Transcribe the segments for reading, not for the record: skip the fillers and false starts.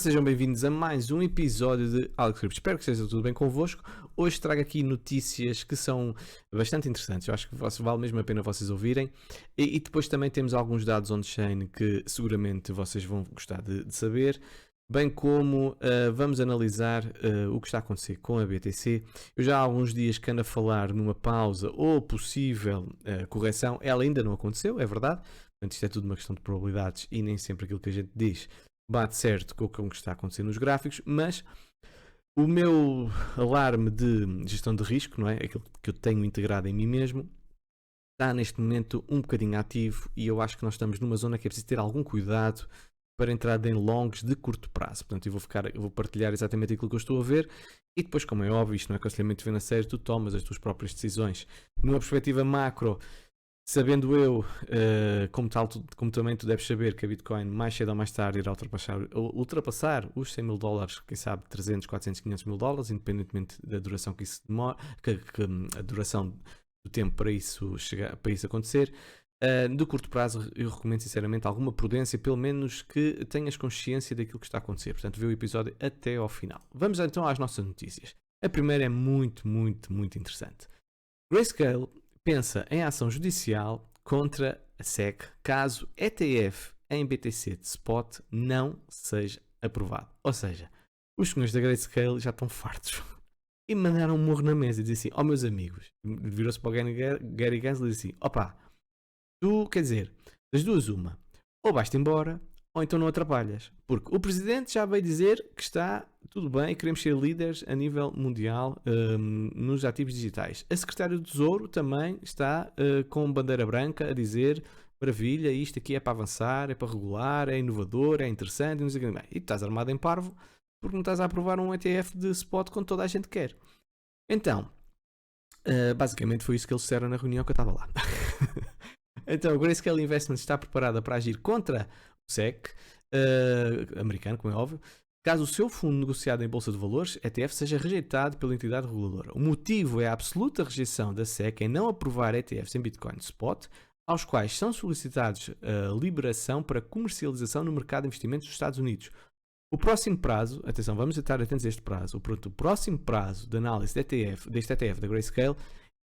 Sejam bem-vindos a mais um episódio de Alex Cripto. Espero que esteja tudo bem convosco. Hoje trago aqui notícias que são bastante interessantes. Eu acho que vale mesmo a pena vocês ouvirem. E depois também temos alguns dados on-chain que seguramente vocês vão gostar de saber. Bem como vamos analisar o que está a acontecer com a BTC. Eu já há alguns dias que ando a falar numa pausa ou possível correção. Ela ainda não aconteceu, é verdade. Portanto, isto é tudo uma questão de probabilidades e nem sempre aquilo que a gente diz bate certo com o que está acontecendo nos gráficos, mas o meu alarme de gestão de risco, não é? Aquilo que eu tenho integrado em mim mesmo, está neste momento um bocadinho ativo e eu acho que nós estamos numa zona que é preciso ter algum cuidado para entrar em longs de curto prazo. Portanto, eu vou partilhar exatamente aquilo que eu estou a ver e depois, como é óbvio, isto não é aconselhamento financeiro, tu tomas as tuas próprias decisões. Numa perspectiva macro, sabendo eu, como também tu deves saber, que a Bitcoin mais cedo ou mais tarde irá ultrapassar os 100 mil dólares, quem sabe 300, 400, 500 mil dólares, independentemente da duração que isso demora, a duração do tempo para isso acontecer. De curto prazo, eu recomendo sinceramente alguma prudência, pelo menos que tenhas consciência daquilo que está a acontecer. Portanto, vê o episódio até ao final. Vamos então às nossas notícias. A primeira é muito interessante. Grayscale pensa em ação judicial contra a SEC caso ETF em BTC de spot não seja aprovado. Ou seja, os senhores da Grayscale já estão fartos e mandaram um morro na mesa e dizem assim: ó meus amigos, virou-se para o Gary Gensler e disse assim: opa, tu, quer dizer, das duas uma, ou vais-te embora ou então não atrapalhas, porque o presidente já veio dizer que está tudo bem e queremos ser líderes a nível mundial nos ativos digitais. A secretária do Tesouro também está com bandeira branca a dizer: maravilha, isto aqui é para avançar, é para regular, é inovador, é interessante, não sei o que mais. E tu estás armado em parvo porque não estás a aprovar um ETF de spot quando toda a gente quer. Então, basicamente foi isso que eles disseram na reunião que eu estava lá. Então, o Grayscale Investments está preparada para agir contra o SEC americano, como é óbvio, caso o seu fundo negociado em Bolsa de Valores, ETF, seja rejeitado pela entidade reguladora. O motivo é a absoluta rejeição da SEC em não aprovar ETFs em Bitcoin Spot, aos quais são solicitados a liberação para comercialização no mercado de investimentos dos Estados Unidos. O próximo prazo, atenção, vamos estar atentos a este prazo, o próximo prazo de análise deste ETF da Grayscale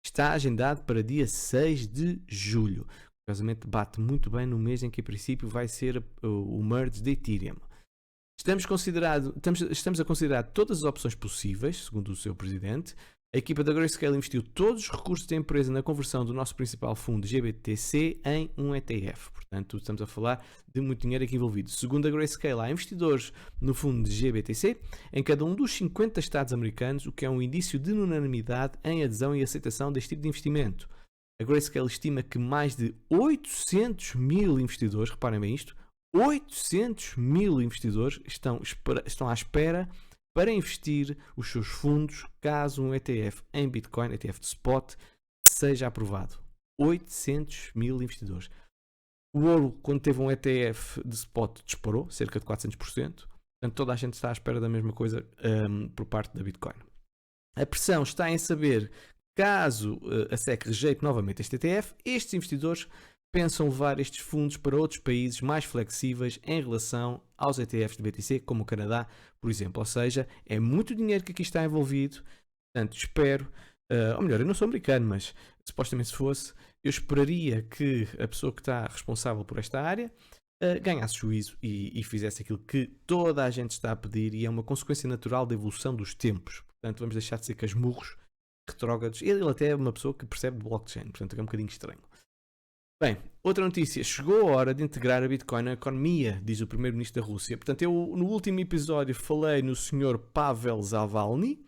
está agendado para dia 6 de julho. Curiosamente, bate muito bem no mês em que, a princípio, vai ser o merge de Ethereum. Estamos a considerar todas as opções possíveis, segundo o seu presidente. A equipa da Grayscale investiu todos os recursos da empresa na conversão do nosso principal fundo GBTC em um ETF. Portanto, estamos a falar de muito dinheiro aqui envolvido. Segundo a Grayscale, há investidores no fundo de GBTC em cada um dos 50 estados americanos, o que é um indício de unanimidade em adesão e aceitação deste tipo de investimento. A Grayscale estima que mais de 800 mil investidores, reparem bem isto, 800 mil investidores estão à espera para investir os seus fundos caso um ETF em Bitcoin, ETF de spot, seja aprovado. 800 mil investidores. O ouro, quando teve um ETF de spot, disparou cerca de 400%. Portanto, toda a gente está à espera da mesma coisa por parte da Bitcoin. A pressão está em saber, caso a SEC rejeite novamente este ETF, estes investidores pensam levar estes fundos para outros países mais flexíveis em relação aos ETFs de BTC, como o Canadá, por exemplo. Ou seja, é muito dinheiro que aqui está envolvido. Portanto, espero, ou melhor, eu não sou americano, mas supostamente se fosse, eu esperaria que a pessoa que está responsável por esta área ganhasse juízo e fizesse aquilo que toda a gente está a pedir, e é uma consequência natural da evolução dos tempos. Portanto, vamos deixar de ser casmurros, retrógrados. Ele até é uma pessoa que percebe de blockchain, portanto é um bocadinho estranho. Bem, outra notícia. Chegou a hora de integrar a Bitcoin na economia, diz o primeiro-ministro da Rússia. Portanto, eu no último episódio falei no Sr. Pavel Zavalny,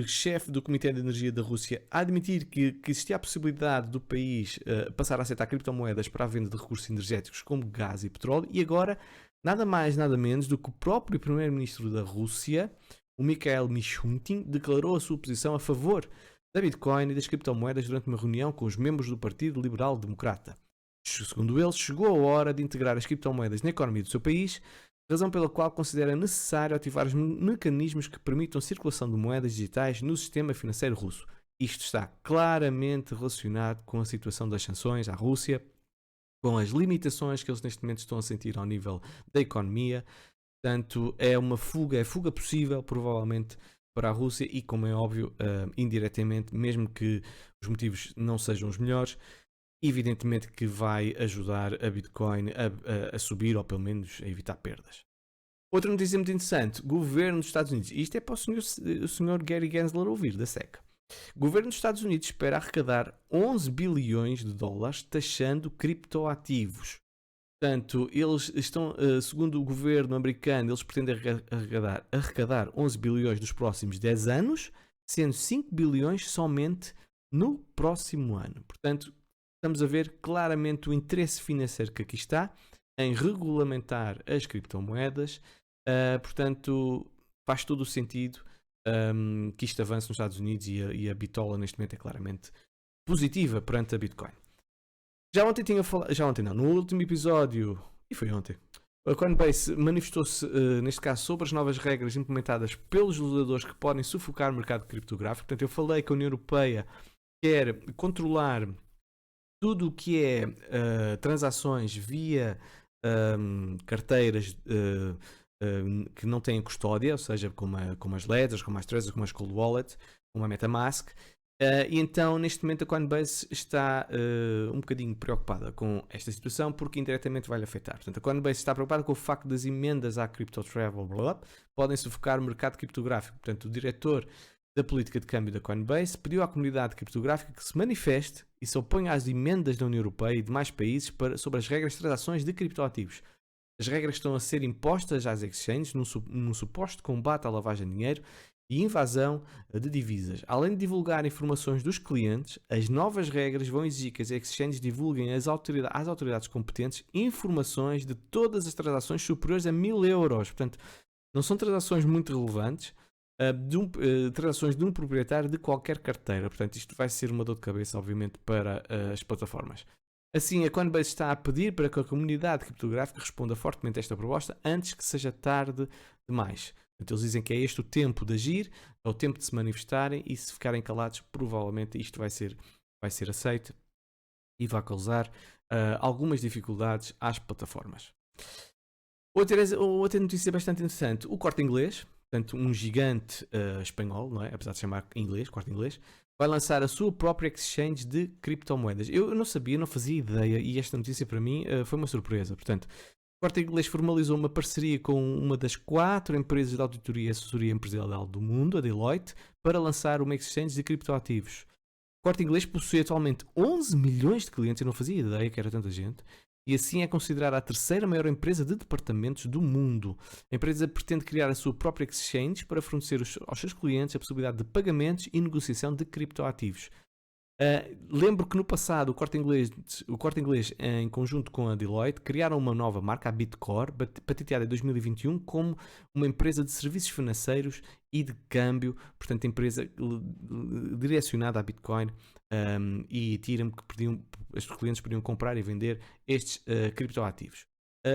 chefe do Comitê de Energia da Rússia, a admitir que existia a possibilidade do país passar a aceitar criptomoedas para a venda de recursos energéticos como gás e petróleo. E agora, nada mais, nada menos do que o próprio primeiro-ministro da Rússia, o Mikhail Mishustin, declarou a sua posição a favor da Bitcoin e das criptomoedas durante uma reunião com os membros do Partido Liberal Democrata. Segundo ele, chegou a hora de integrar as criptomoedas na economia do seu país, razão pela qual considera necessário ativar os mecanismos que permitam a circulação de moedas digitais no sistema financeiro russo. Isto está claramente relacionado com a situação das sanções à Rússia, com as limitações que eles neste momento estão a sentir ao nível da economia. Portanto, é uma fuga, é fuga possível, provavelmente, para a Rússia e, como é óbvio, indiretamente, mesmo que os motivos não sejam os melhores, evidentemente que vai ajudar a Bitcoin a subir ou pelo menos a evitar perdas. Outra notícia muito interessante: governo dos Estados Unidos. Isto é para o senhor Gary Gensler ouvir, da SEC. O governo dos Estados Unidos espera arrecadar 11 bilhões de dólares taxando criptoativos. Portanto, eles estão, segundo o governo americano, eles pretendem arrecadar 11 bilhões nos próximos 10 anos, sendo 5 bilhões somente no próximo ano. Portanto, estamos a ver claramente o interesse financeiro que aqui está em regulamentar as criptomoedas. Portanto, faz todo o sentido que isto avance nos Estados Unidos e a bitola neste momento é claramente positiva perante a Bitcoin. Já ontem tinha falado, já ontem não, no último episódio, e foi ontem, a Coinbase manifestou-se, neste caso, sobre as novas regras implementadas pelos legisladores que podem sufocar o mercado criptográfico. Portanto, eu falei que a União Europeia quer controlar tudo o que é transações via carteiras que não têm custódia, ou seja, como as Ledgers, como as Trezor, como as Cold Wallet, como a MetaMask. E então, neste momento, a Coinbase está um bocadinho preocupada com esta situação porque indiretamente vai lhe afetar. Portanto, a Coinbase está preocupada com o facto das emendas à Crypto Travel podem sufocar o mercado criptográfico. Portanto, o diretor da política de câmbio da Coinbase pediu à comunidade criptográfica que se manifeste e se oponha às emendas da União Europeia e demais países sobre as regras de transações de criptoativos. As regras estão a ser impostas às exchanges num suposto combate à lavagem de dinheiro e invasão de divisas. Além de divulgar informações dos clientes, as novas regras vão exigir que as exchanges divulguem às autoridades competentes informações de todas as transações superiores a 1.000 euros. Portanto, não são transações muito relevantes, transações de um proprietário de qualquer carteira. Portanto, isto vai ser uma dor de cabeça, obviamente, para as plataformas. Assim, a Coinbase está a pedir para que a comunidade criptográfica responda fortemente a esta proposta antes que seja tarde demais. Portanto, eles dizem que é este o tempo de agir, é o tempo de se manifestarem e se ficarem calados, provavelmente isto vai ser aceito e vai causar algumas dificuldades às plataformas. Outra notícia bastante interessante: o Corte Inglês, portanto um gigante espanhol, não é? Apesar de chamar inglês, Corte Inglês, vai lançar a sua própria exchange de criptomoedas. Eu não sabia, não fazia ideia e esta notícia para mim foi uma surpresa. Portanto, o Corte Inglês formalizou uma parceria com uma das 4 empresas de auditoria e assessoria empresarial do mundo, a Deloitte, para lançar uma exchange de criptoativos. O Corte Inglês possui atualmente 11 milhões de clientes, eu não fazia ideia que era tanta gente, e assim é considerada a terceira maior empresa de departamentos do mundo. A empresa pretende criar a sua própria exchange para fornecer aos seus clientes a possibilidade de pagamentos e negociação de criptoativos. Lembro que no passado o Corte Inglês, em conjunto com a Deloitte, criaram uma nova marca, a Bitcore, patenteada em 2021 como uma empresa de serviços financeiros e de câmbio, portanto empresa direcionada à Bitcoin e Ethereum, que os clientes podiam comprar e vender estes criptoativos.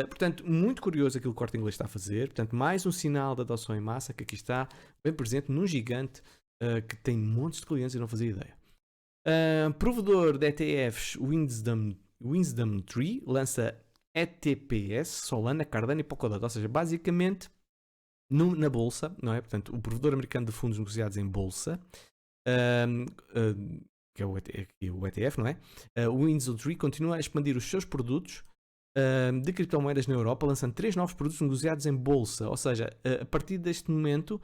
Portanto, muito curioso aquilo que o Corte Inglês está a fazer. Portanto, mais um sinal de adoção em massa que aqui está bem presente num gigante que tem montes de clientes e não fazia ideia. Provedor de ETFs Wisdom Tree lança ETPs, Solana, Cardano e Polkadot, ou seja, basicamente na bolsa, não é? Portanto, o provedor americano de fundos negociados em bolsa, que é o ETF, não é? O Wisdom Tree continua a expandir os seus produtos de criptomoedas na Europa, lançando 3 novos produtos negociados em bolsa. Ou seja, a partir deste momento,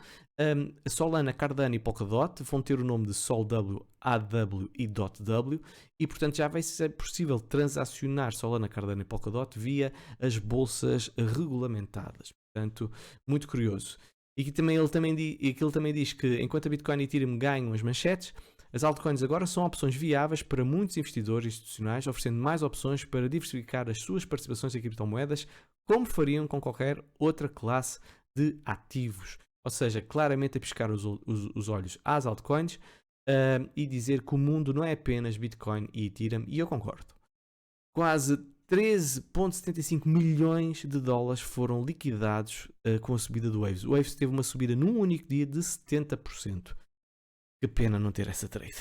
Solana, Cardano e Polkadot vão ter o nome de SolW, AW e .w e, portanto, já vai ser possível transacionar Solana, Cardano e Polkadot via as bolsas regulamentadas. Portanto, muito curioso. E aqui ele também diz que enquanto a Bitcoin e Ethereum ganham as manchetes, as altcoins agora são opções viáveis para muitos investidores institucionais, oferecendo mais opções para diversificar as suas participações em criptomoedas, como fariam com qualquer outra classe de ativos. Ou seja, claramente a piscar os olhos às altcoins e dizer que o mundo não é apenas Bitcoin e Ethereum, e eu concordo. Quase 13,75 milhões de dólares foram liquidados com a subida do Waves. O Waves teve uma subida num único dia de 70%. Que pena não ter essa trade.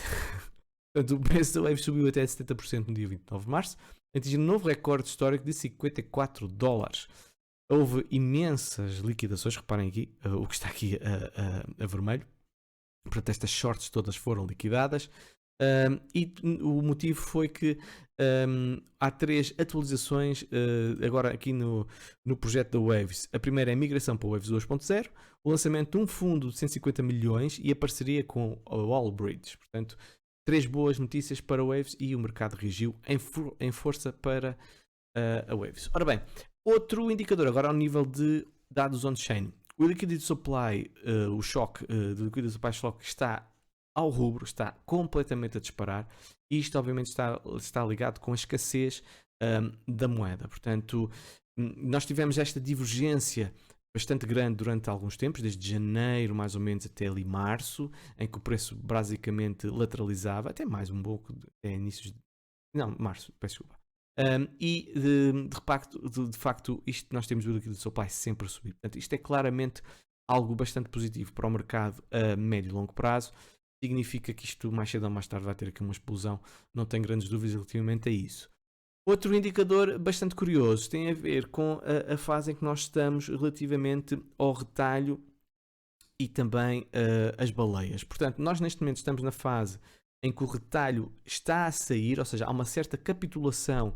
Portanto, o preço da Wave subiu até 70% no dia 29 de março, atingindo um novo recorde histórico de 54 dólares. houve imensas liquidações, reparem aqui, o que está aqui a vermelho, portanto estas shorts todas foram liquidadas, e o motivo foi que há 3 atualizações agora aqui no projeto da Waves. A primeira é a migração para o Waves 2.0, o lançamento de um fundo de 150 milhões e a parceria com a Wallbridge. Portanto, 3 boas notícias para a Waves e o mercado reagiu em força para a Waves. Ora bem, outro indicador agora ao nível de dados on-chain. O Liquidity Supply, o choque do Liquidity Supply Shock está ao rubro, está completamente a disparar e isto obviamente está ligado com a escassez da moeda. Portanto, nós tivemos esta divergência bastante grande durante alguns tempos, desde janeiro mais ou menos até ali março, em que o preço basicamente lateralizava, até mais um pouco, até inícios de... Não, março, peço desculpa. E de facto isto nós temos o liquidity supply sempre a subir. Portanto, isto é claramente algo bastante positivo para o mercado a médio e longo prazo. Significa que isto mais cedo ou mais tarde vai ter aqui uma explosão, não tenho grandes dúvidas relativamente a isso. Outro indicador bastante curioso tem a ver com a fase em que nós estamos relativamente ao retalho e também as baleias. Portanto, nós neste momento estamos na fase em que o retalho está a sair, ou seja, há uma certa capitulação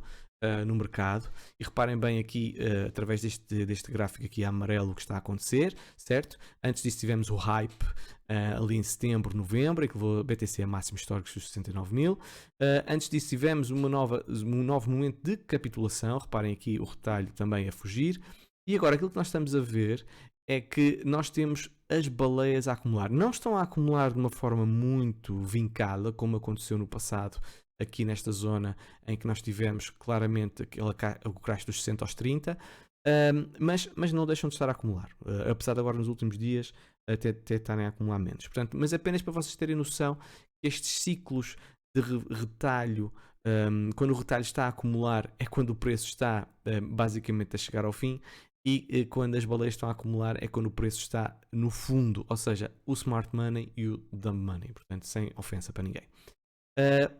no mercado, e reparem bem aqui, através deste gráfico aqui amarelo, o que está a acontecer, certo? Antes disso tivemos o hype ali em setembro, novembro, em que levou a BTC a máximos históricos dos 69 mil. Antes disso tivemos um novo momento de capitulação, reparem aqui o retalho também a fugir, e agora aquilo que nós estamos a ver é que nós temos as baleias a acumular. Não estão a acumular de uma forma muito vincada, como aconteceu no passado, aqui nesta zona em que nós tivemos claramente o crash dos 60 aos 30, mas não deixam de estar a acumular, apesar de agora nos últimos dias até estarem a acumular menos. Portanto, mas apenas para vocês terem noção que estes ciclos de retalho, quando o retalho está a acumular, é quando o preço está basicamente a chegar ao fim, e quando as baleias estão a acumular é quando o preço está no fundo, ou seja, o smart money e o dumb money, portanto, sem ofensa para ninguém.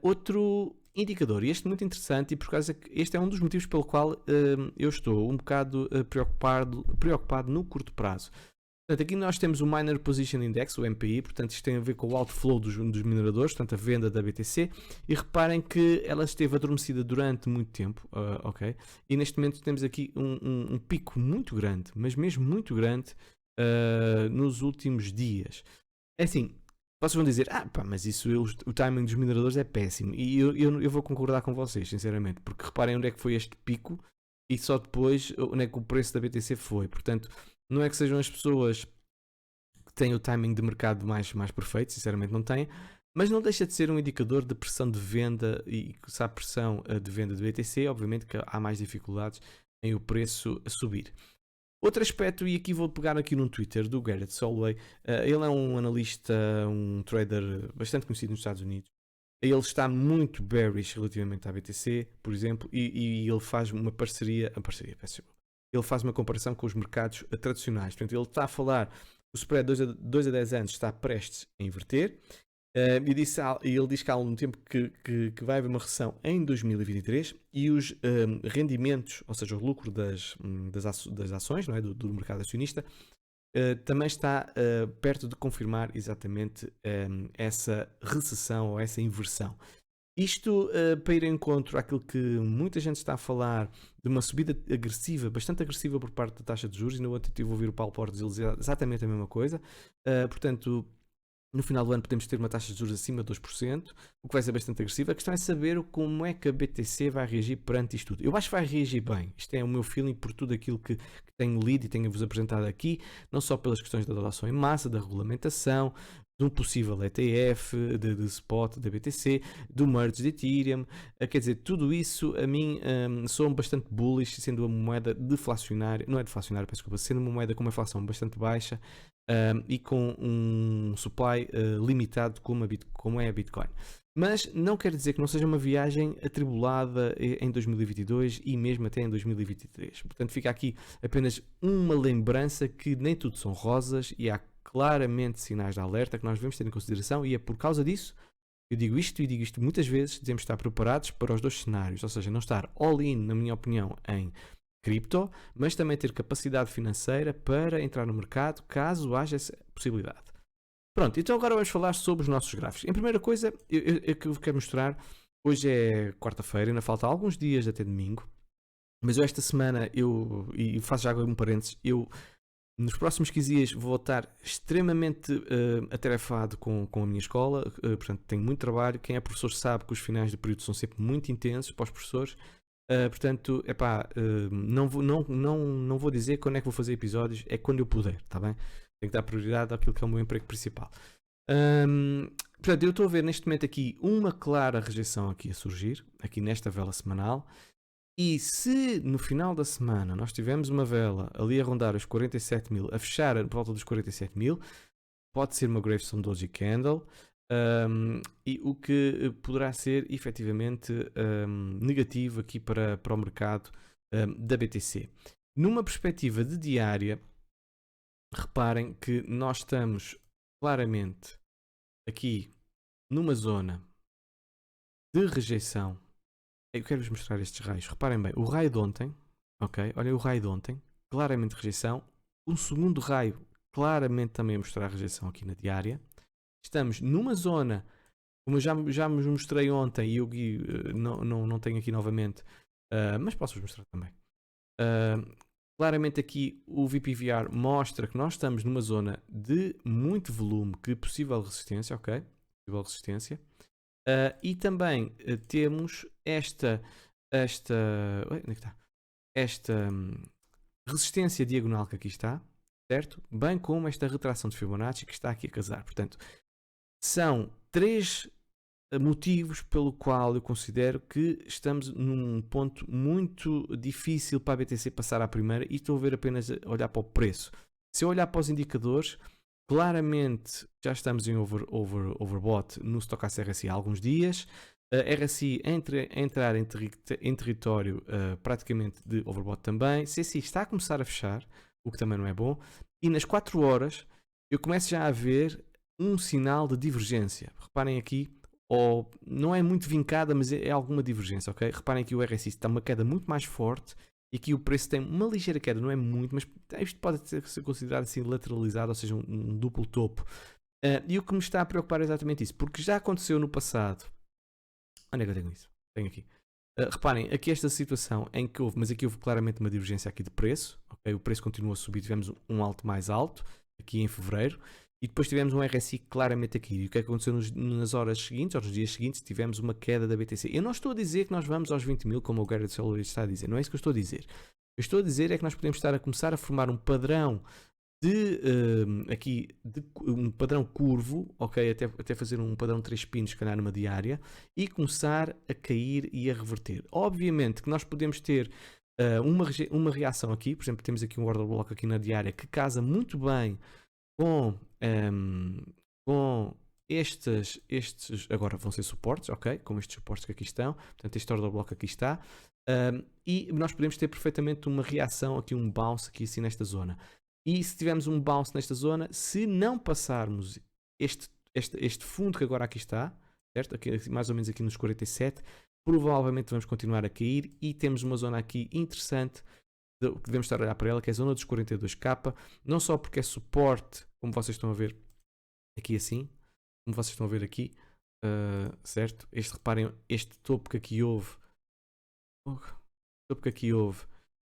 Outro indicador, e este é muito interessante, e por causa que este é um dos motivos pelo qual eu estou um bocado preocupado no curto prazo. Portanto, aqui nós temos o Miner Position Index, o MPI, portanto isto tem a ver com o outflow dos mineradores, portanto a venda da BTC, e reparem que ela esteve adormecida durante muito tempo, ok? E neste momento temos aqui um pico muito grande, mas mesmo muito grande, nos últimos dias. É assim, vocês vão dizer, pá, mas isso, o timing dos mineradores é péssimo, e eu vou concordar com vocês, sinceramente, porque reparem onde é que foi este pico, e só depois onde é que o preço da BTC foi, portanto... Não é que sejam as pessoas que têm o timing de mercado mais perfeito, sinceramente não têm, mas não deixa de ser um indicador de pressão de venda, e se há pressão de venda de BTC, obviamente que há mais dificuldades em o preço a subir. Outro aspecto, e aqui vou pegar aqui num Twitter do Garrett Soloway, ele é um analista, um trader bastante conhecido nos Estados Unidos. Ele está muito bearish relativamente à BTC, por exemplo, e ele faz uma parceria, peço desculpa. Ele faz uma comparação com os mercados tradicionais. Portanto, ele está a falar, o spread 2 a 10 anos está prestes a inverter, e ele diz que há algum tempo que vai haver uma recessão em 2023, e os rendimentos, ou seja, o lucro das ações, não é, do mercado acionista, também está perto de confirmar exatamente essa recessão ou essa inversão. Isto para ir ao encontro àquilo que muita gente está a falar, de uma subida agressiva, bastante agressiva por parte da taxa de juros, e no outro tive a ouvir o Paulo Portas dizer exatamente a mesma coisa. Portanto, no final do ano podemos ter uma taxa de juros acima de 2%, o que vai ser bastante agressivo. A questão é saber como é que a BTC vai reagir perante isto tudo. Eu acho que vai reagir bem. Isto é o meu feeling por tudo aquilo que tenho lido e tenho-vos apresentado aqui, não só pelas questões da adoção em massa, da regulamentação, de um possível ETF, de spot da BTC, do merge de Ethereum, quer dizer, tudo isso a mim sou bastante bullish, sendo uma moeda deflacionária, não é deflacionária, peço desculpa, sendo uma moeda com uma inflação bastante baixa e com um supply limitado como é a Bitcoin. Mas não quer dizer que não seja uma viagem atribulada em 2022 e mesmo até em 2023. Portanto, fica aqui apenas uma lembrança que nem tudo são rosas e há claramente sinais de alerta que nós devemos ter em consideração, e é por causa disso eu digo isto, e digo isto muitas vezes, devemos estar preparados para os dois cenários, ou seja, não estar all in, na minha opinião, em cripto, mas também ter capacidade financeira para entrar no mercado caso haja essa possibilidade. Pronto, então agora vamos falar sobre os nossos gráficos. Em primeira coisa, que eu quero mostrar, hoje é quarta-feira, ainda falta alguns dias até domingo, mas eu esta semana, e faço já agora um parênteses, eu nos próximos 15 dias vou estar extremamente atarefado com a minha escola, portanto tenho muito trabalho. Quem é professor sabe que os finais de período são sempre muito intensos para os professores. Portanto, não vou dizer quando é que vou fazer episódios, é quando eu puder, está bem? Tenho que dar prioridade àquilo que é o meu emprego principal. Portanto, eu estou a ver neste momento aqui uma clara rejeição aqui a surgir, aqui nesta vela semanal. E se no final da semana nós tivermos uma vela ali a rondar os 47 mil, a fechar por volta dos 47 mil, pode ser uma Gravestone Doji Candle, e o que poderá ser efetivamente negativo aqui para o mercado da BTC. Numa perspectiva de diária, reparem que nós estamos claramente aqui numa zona de rejeição. Eu quero-vos mostrar estes raios. Reparem bem, o raio de ontem, ok? Olhem o raio de ontem, claramente rejeição. Um segundo raio, claramente também a mostrar rejeição aqui na diária. Estamos numa zona, como eu já vos mostrei ontem, e eu não tenho aqui novamente, mas posso-vos mostrar também. Claramente aqui o VPVR mostra que nós estamos numa zona de muito volume, de possível resistência, ok? Possível resistência. E também temos esta resistência diagonal que aqui está, certo? Bem como esta retração de Fibonacci que está aqui a casar. Portanto, são 3 motivos pelo qual eu considero que estamos num ponto muito difícil para a BTC passar à primeira, e estou a ver apenas a olhar para o preço. Se eu olhar para os indicadores, claramente já estamos em overbought no Stocastic RSI há alguns dias. RSI entrar em território praticamente de overbought também. CSI está a começar a fechar, o que também não é bom. E nas 4 horas eu começo já a ver um sinal de divergência. Reparem aqui, não é muito vincada, mas é alguma divergência, ok? Reparem que o RSI está uma queda muito mais forte. E aqui o preço tem uma ligeira queda, não é muito, mas isto pode ser considerado assim lateralizado, ou seja, um duplo topo. E o que me está a preocupar é exatamente isso, porque já aconteceu no passado. Onde é que eu tenho isso? Tenho aqui. Reparem, aqui esta situação em que houve, mas aqui houve claramente uma divergência aqui de preço. Okay? O preço continuou a subir, tivemos um alto mais alto, aqui em fevereiro. E depois tivemos um RSI claramente aqui. E o que é que aconteceu nas horas seguintes, ou nos dias seguintes? Tivemos uma queda da BTC. Eu não estou a dizer que nós vamos aos 20 mil, como o Garrett Soloway está a dizer. Não é isso que eu estou a dizer. Eu estou a dizer é que nós podemos estar a começar a formar um padrão um padrão curvo, ok? Até fazer um padrão de 3 pinos, se calhar numa diária, e começar a cair e a reverter. Obviamente que nós podemos ter uma reação aqui. Por exemplo, temos aqui um order block aqui na diária que casa muito bem com estes agora vão ser suportes, ok? Com estes suportes que aqui estão. Portanto, este order block aqui está. E nós podemos ter perfeitamente uma reação aqui, um bounce aqui assim nesta zona. E se tivermos um bounce nesta zona, se não passarmos este fundo que agora aqui está, certo? Aqui, mais ou menos aqui nos 47, provavelmente vamos continuar a cair, e temos uma zona aqui interessante que devemos estar a olhar para ela, que é a zona dos 42k, não só porque é suporte, como vocês estão a ver aqui assim, como vocês estão a ver aqui, certo? Reparem, este topo que aqui houve,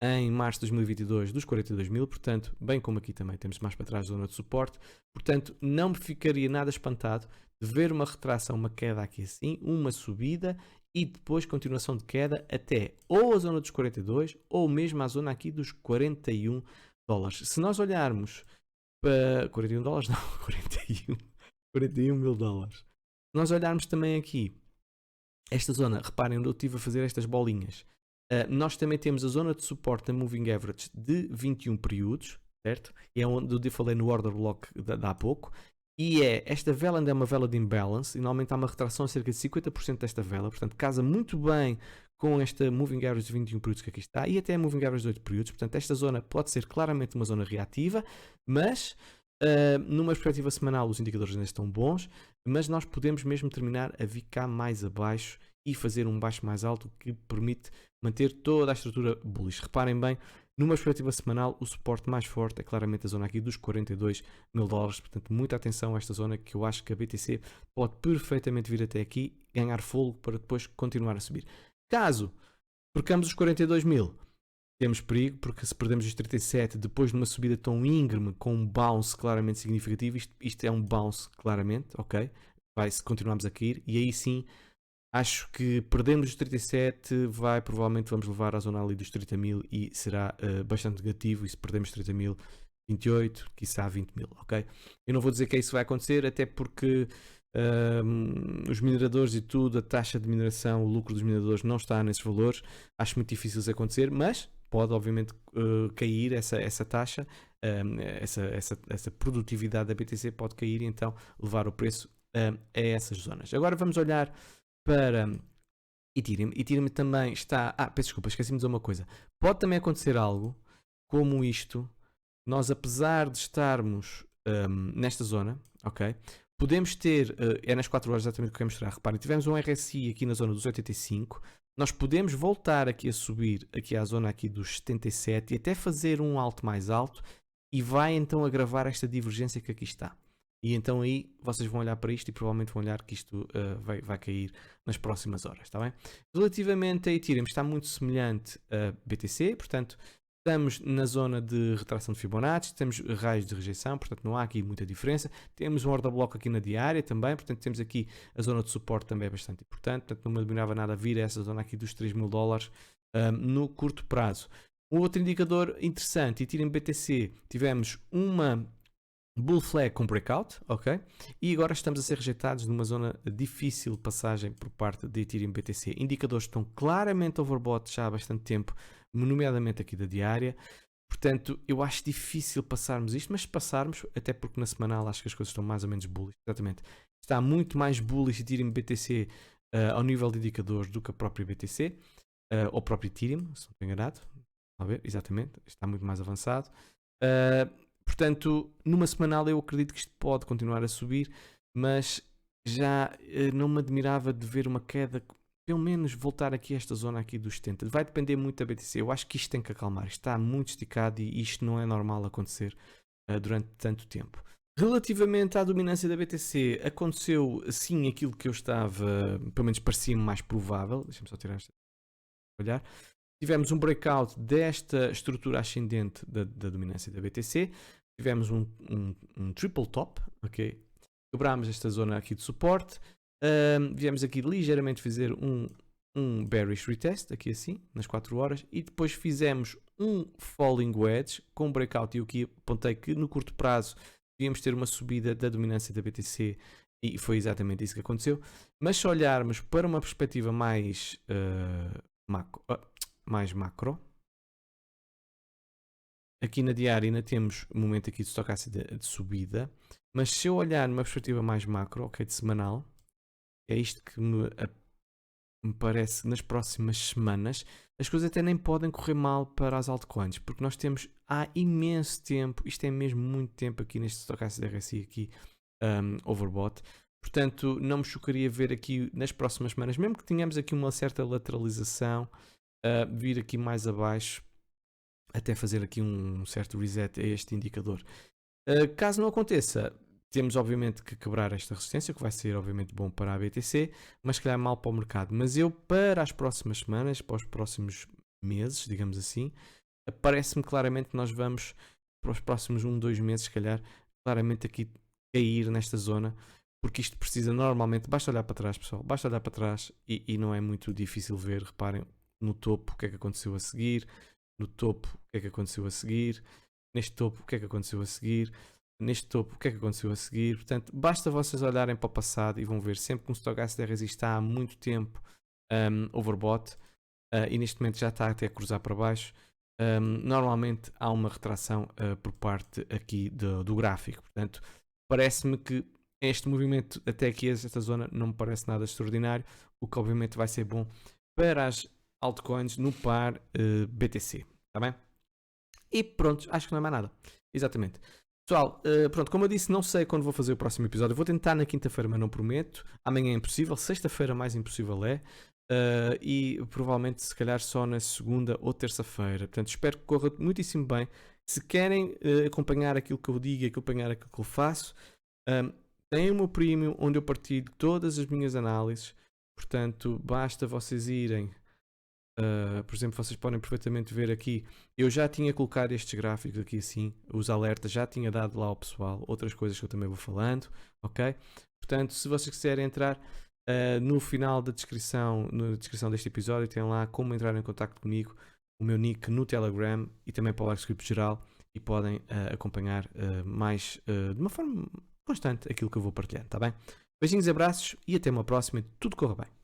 em março de 2022 dos 42 mil, portanto, bem como aqui também temos mais para trás a zona de suporte, portanto, não me ficaria nada espantado de ver uma retração, uma queda aqui assim, uma subida, e depois continuação de queda até ou a zona dos 42 ou mesmo a zona aqui dos 41 dólares. Se nós olharmos para 41 dólares, não, 41 mil dólares. Se nós olharmos também aqui esta zona, reparem onde eu estive a fazer estas bolinhas. Nós também temos a zona de suporte da Moving Average de 21 períodos, certo? E é onde eu falei no order block de há pouco. E esta vela ainda é uma vela de imbalance, e normalmente há uma retração a cerca de 50% desta vela, portanto casa muito bem com esta Moving Average de 21 períodos que aqui está, e até a Moving Average de 8 períodos. Portanto, esta zona pode ser claramente uma zona reativa, mas numa perspectiva semanal os indicadores ainda estão bons, mas nós podemos mesmo terminar a vir cá mais abaixo e fazer um baixo mais alto, que permite manter toda a estrutura bullish. Reparem bem, numa perspectiva semanal, o suporte mais forte é claramente a zona aqui dos 42 mil dólares. Portanto, muita atenção a esta zona, que eu acho que a BTC pode perfeitamente vir até aqui, ganhar fogo para depois continuar a subir. Caso percamos os 42 mil, temos perigo, porque se perdemos os 37 depois de uma subida tão íngreme, com um bounce claramente significativo, isto é um bounce claramente, ok? Se continuarmos a cair, e aí sim, acho que perdemos os 37, provavelmente vamos levar à zona ali dos 30 mil e será bastante negativo. E se perdemos 30 mil, 28, quiçá 20 mil, ok? Eu não vou dizer que isso vai acontecer, até porque os mineradores e tudo, a taxa de mineração, o lucro dos mineradores não está nesses valores. Acho muito difícil isso acontecer, mas pode obviamente cair essa taxa, essa produtividade da BTC pode cair e então levar o preço a essas zonas. Agora vamos olhar para Ethereum. Ethereum também está... peço desculpa, esqueci-me de dizer uma coisa. Pode também acontecer algo como isto. Nós, apesar de estarmos nesta zona, ok? Podemos ter, é nas 4 horas exatamente o que eu quero mostrar. Reparem, tivemos um RSI aqui na zona dos 85. Nós podemos voltar aqui a subir aqui à zona aqui dos 77 e até fazer um alto mais alto, e vai então agravar esta divergência que aqui está. E então aí vocês vão olhar para isto e provavelmente vão olhar que isto vai cair nas próximas horas, está bem? Relativamente a Ethereum, está muito semelhante a BTC, portanto estamos na zona de retração de Fibonacci, temos raios de rejeição, portanto não há aqui muita diferença. Temos um order block aqui na diária também, portanto temos aqui a zona de suporte também é bastante importante, portanto não me admirava nada vir a essa zona aqui dos 3 mil dólares no curto prazo. Um outro indicador interessante, Ethereum BTC, tivemos uma bull flag com breakout, ok? E agora estamos a ser rejeitados numa zona de difícil passagem por parte de Ethereum BTC. Indicadores estão claramente overbought já há bastante tempo, nomeadamente aqui da diária. Portanto, eu acho difícil passarmos isto, mas se passarmos, até porque na semanal acho que as coisas estão mais ou menos bullish, exatamente. Está muito mais bullish Ethereum BTC ao nível de indicadores do que a própria BTC, ou o próprio Ethereum, se não estou enganado. A ver, exatamente, está muito mais avançado. Portanto, numa semanal eu acredito que isto pode continuar a subir, mas já não me admirava de ver uma queda, pelo menos voltar aqui a esta zona aqui dos 70. Vai depender muito da BTC, eu acho que isto tem que acalmar, isto está muito esticado e isto não é normal acontecer durante tanto tempo. Relativamente à dominância da BTC, aconteceu sim aquilo que eu estava, pelo menos parecia mais provável. Deixa-me só tirar esta olhar. Tivemos um breakout desta estrutura ascendente da dominância da BTC. Tivemos um triple top, ok? Quebrámos esta zona aqui de suporte. Viemos aqui ligeiramente fazer um bearish retest, aqui assim, nas 4 horas. E depois fizemos um falling wedge com breakout. E eu aqui apontei que no curto prazo devíamos ter uma subida da dominância da BTC. E foi exatamente isso que aconteceu. Mas se olharmos para uma perspectiva mais macro, aqui na diária ainda temos um momento aqui de estocásstica de subida, mas se eu olhar numa perspectiva mais macro, ok, de semanal, é isto que me parece nas próximas semanas, as coisas até nem podem correr mal para as altcoins, porque nós temos há imenso tempo, isto é mesmo muito tempo aqui neste estocásstica de RSI aqui, overbought. Portanto, não me chocaria ver aqui nas próximas semanas, mesmo que tenhamos aqui uma certa lateralização, vir aqui mais abaixo, até fazer aqui um certo reset a este indicador. Caso não aconteça, temos obviamente que quebrar esta resistência, que vai ser obviamente bom para a BTC, mas se calhar mal para o mercado. Mas eu, para as próximas semanas, para os próximos meses, digamos assim, parece-me claramente que nós vamos, para os próximos 2 meses, se calhar, claramente aqui cair nesta zona, porque isto precisa normalmente, basta olhar para trás, pessoal, basta olhar para trás e não é muito difícil ver. Reparem no topo o que é que aconteceu a seguir, no topo o que é que aconteceu a seguir, neste topo o que é que aconteceu a seguir, neste topo o que é que aconteceu a seguir. Portanto, basta vocês olharem para o passado e vão ver sempre que um stocastic de RSI está há muito tempo overbought, e neste momento já está até a cruzar para baixo. Normalmente há uma retração por parte aqui do gráfico. Portanto, parece-me que este movimento até aqui, esta zona, não me parece nada extraordinário, o que obviamente vai ser bom para as altcoins no par BTC, está bem? E pronto, acho que não é mais nada. Exatamente. Pessoal, pronto, como eu disse, não sei quando vou fazer o próximo episódio. Vou tentar na quinta-feira, mas não prometo. Amanhã é impossível, sexta-feira mais impossível é. e provavelmente se calhar só na segunda ou terça-feira. Portanto, espero que corra muitíssimo bem. Se querem acompanhar aquilo que eu digo e acompanhar aquilo que eu faço, tem o meu premium onde eu partilho todas as minhas análises. Portanto, basta vocês irem. Por exemplo, vocês podem perfeitamente ver aqui. Eu já tinha colocado estes gráficos aqui assim, os alertas, já tinha dado lá ao pessoal, outras coisas que eu também vou falando, ok? Portanto, se vocês quiserem entrar, no final da descrição, na descrição deste episódio, tem lá como entrar em contato comigo, o meu nick no Telegram e também para o LiveScript geral, e podem acompanhar mais de uma forma constante aquilo que eu vou partilhando, tá bem? Beijinhos, abraços e até uma próxima. Tudo corra bem.